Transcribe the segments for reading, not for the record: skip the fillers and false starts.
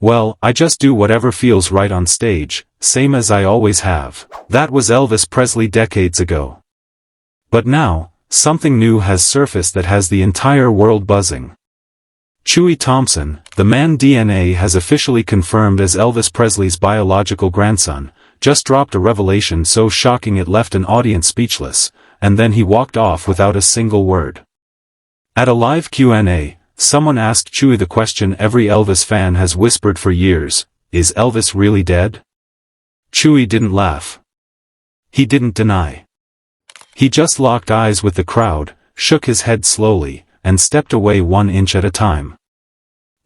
Well, I just do whatever feels right on stage, same as I always have. That was Elvis Presley decades ago. But now, something new has surfaced that has the entire world buzzing. Chewie Thompson, the man DNA has officially confirmed as Elvis Presley's biological grandson, just dropped a revelation so shocking it left an audience speechless, and then he walked off without a single word. At a live Q&A, someone asked Chewie the question every Elvis fan has whispered for years, is Elvis really dead? Chewie didn't laugh. He didn't deny. He just locked eyes with the crowd, shook his head slowly, and stepped away 1 inch at a time.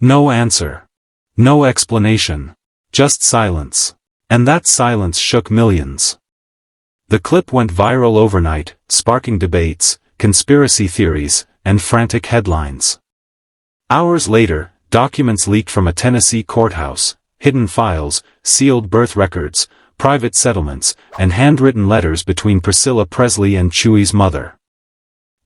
No answer. No explanation. Just silence. And that silence shook millions. The clip went viral overnight, sparking debates, conspiracy theories, and frantic headlines. Hours later, documents leaked from a Tennessee courthouse, hidden files, sealed birth records, private settlements, and handwritten letters between Priscilla Presley and Chewie's mother.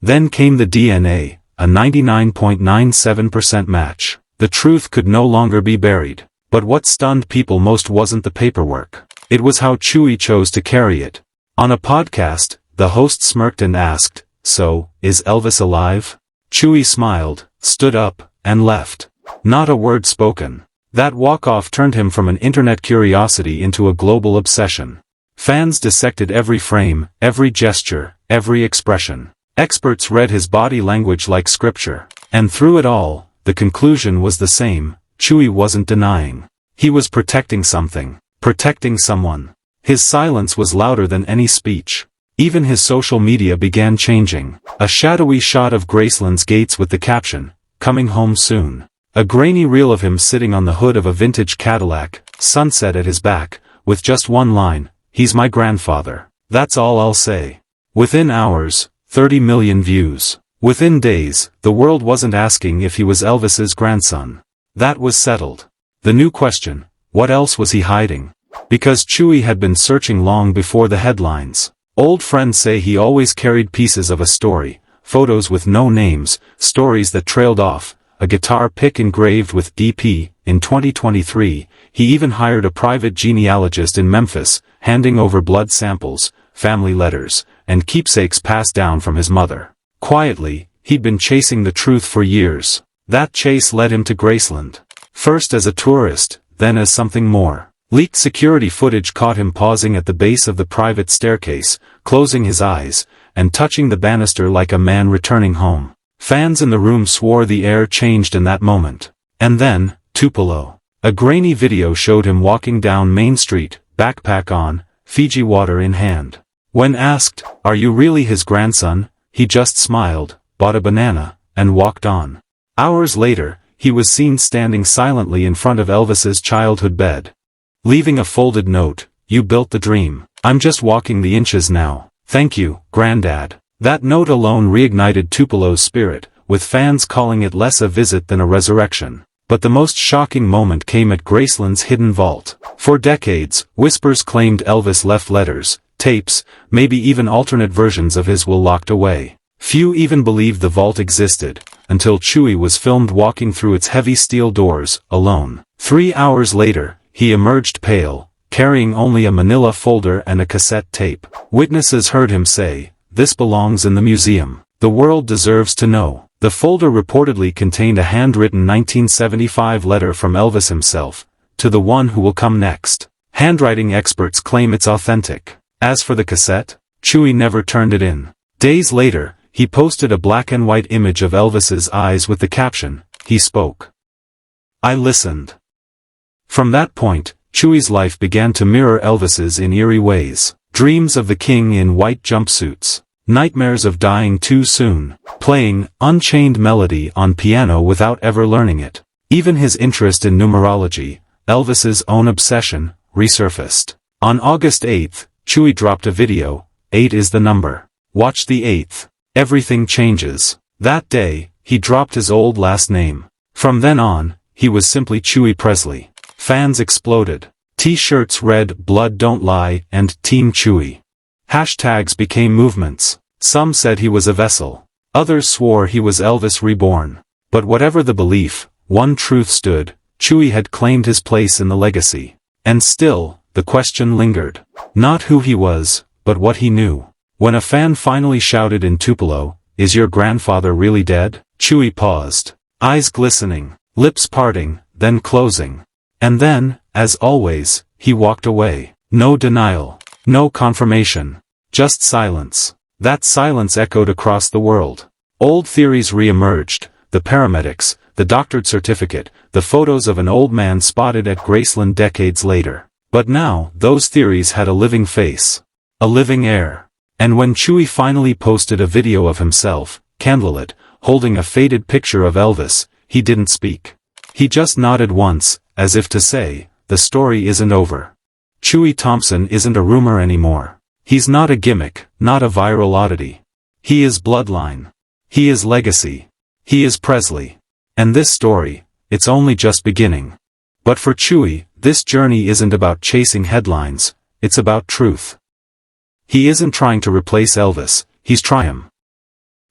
Then came the DNA, a 99.97% match. The truth could no longer be buried. But what stunned people most wasn't the paperwork. It was how Chewie chose to carry it. On a podcast, the host smirked and asked, "So, is Elvis alive?" Chewie smiled, stood up, and left. Not a word spoken. That walk-off turned him from an internet curiosity into a global obsession. Fans dissected every frame, every gesture, every expression. Experts read his body language like scripture. And through it all, the conclusion was the same. Chewie wasn't denying. He was protecting something. Protecting someone. His silence was louder than any speech. Even his social media began changing. A shadowy shot of Graceland's gates with the caption, "Coming home soon." A grainy reel of him sitting on the hood of a vintage Cadillac, sunset at his back, with just one line, "He's my grandfather. That's all I'll say." Within hours, 30 million views. Within days, the world wasn't asking if he was Elvis's grandson. That was settled. The new question, what else was he hiding? Because Chewie had been searching long before the headlines. Old friends say he always carried pieces of a story, photos with no names, stories that trailed off, a guitar pick engraved with DP. In 2023, he even hired a private genealogist in Memphis, handing over blood samples, family letters, and keepsakes passed down from his mother. Quietly, he'd been chasing the truth for years. That chase led him to Graceland. First as a tourist, then as something more. Leaked security footage caught him pausing at the base of the private staircase, closing his eyes, and touching the banister like a man returning home. Fans in the room swore the air changed in that moment. And then, Tupelo. A grainy video showed him walking down Main Street, backpack on, Fiji water in hand. When asked, "Are you really his grandson?" he just smiled, bought a banana, and walked on. Hours later, he was seen standing silently in front of Elvis's childhood bed. Leaving a folded note, "You built the dream. I'm just walking the inches now. Thank you, Granddad." That note alone reignited Tupelo's spirit, with fans calling it less a visit than a resurrection. But the most shocking moment came at Graceland's hidden vault. For decades, whispers claimed Elvis left letters, tapes, maybe even alternate versions of his will locked away. Few even believed the vault existed, until Chewie was filmed walking through its heavy steel doors, alone. 3 hours later, he emerged pale, carrying only a manila folder and a cassette tape. Witnesses heard him say, "This belongs in the museum. The world deserves to know." The folder reportedly contained a handwritten 1975 letter from Elvis himself, "To the one who will come next." Handwriting experts claim it's authentic. As for the cassette, Chewie never turned it in. Days later, he posted a black-and-white image of Elvis's eyes with the caption, "He spoke. I listened." From that point, Chewie's life began to mirror Elvis's in eerie ways. Dreams of the king in white jumpsuits. Nightmares of dying too soon. Playing Unchained Melody on piano without ever learning it. Even his interest in numerology, Elvis's own obsession, resurfaced. On August 8th, Chewie dropped a video, "8 is the number. Watch the 8th. Everything changes." That day, he dropped his old last name. From then on, he was simply Chewie Presley. Fans exploded. T-shirts read "Blood Don't Lie" and "Team Chewie." Hashtags became movements. Some said he was a vessel. Others swore he was Elvis reborn. But whatever the belief, one truth stood, Chewie had claimed his place in the legacy. And still, the question lingered. Not who he was, but what he knew. When a fan finally shouted in Tupelo, "Is your grandfather really dead?" Chewie paused. Eyes glistening, lips parting, then closing. And then, as always, he walked away. No denial. No confirmation. Just silence. That silence echoed across the world. Old theories re-emerged, the paramedics, the doctored certificate, the photos of an old man spotted at Graceland decades later. But now, those theories had a living face. A living air. And when Chewie finally posted a video of himself, candlelit, holding a faded picture of Elvis, he didn't speak. He just nodded once, as if to say, the story isn't over. Chewie Thompson isn't a rumor anymore. He's not a gimmick, not a viral oddity. He is bloodline. He is legacy. He is Presley. And this story, it's only just beginning. But for Chewie, this journey isn't about chasing headlines, it's about truth. He isn't trying to replace Elvis, he's trying.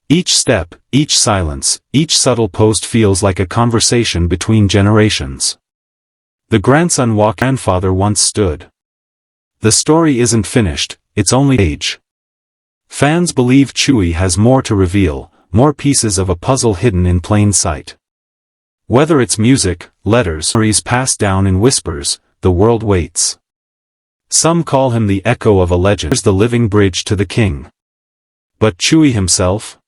Each step, each silence, each subtle post feels like a conversation between generations. The grandson walked grandfather once stood. The story isn't finished, it's only age. Fans believe Chewie has more to reveal, more pieces of a puzzle hidden in plain sight. Whether it's music, letters, stories passed down in whispers, the world waits. Some call him the echo of a legend, the living bridge to the king. But Chewie himself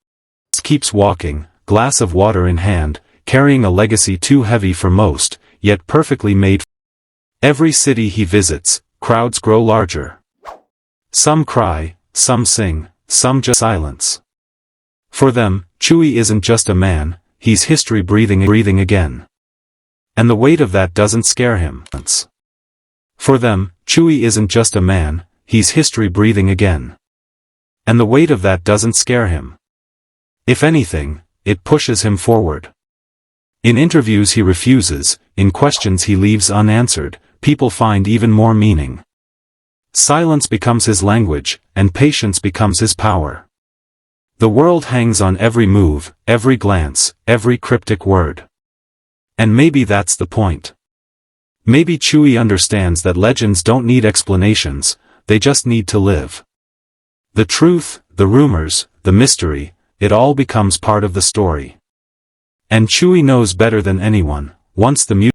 keeps walking, glass of water in hand, carrying a legacy too heavy for most, yet perfectly made. Every city he visits, crowds grow larger. Some cry, some sing, some just silence. For them, Chewie isn't just a man, he's history breathing again. And the weight of that doesn't scare him. For them, Chewie isn't just a man, he's history breathing again. And the weight of that doesn't scare him. If anything, it pushes him forward. In interviews he refuses, in questions he leaves unanswered, people find even more meaning. Silence becomes his language, and patience becomes his power. The world hangs on every move, every glance, every cryptic word. And maybe that's the point. Maybe Chewie understands that legends don't need explanations, they just need to live. The truth, the rumors, the mystery, it all becomes part of the story. And Chewie knows better than anyone, once the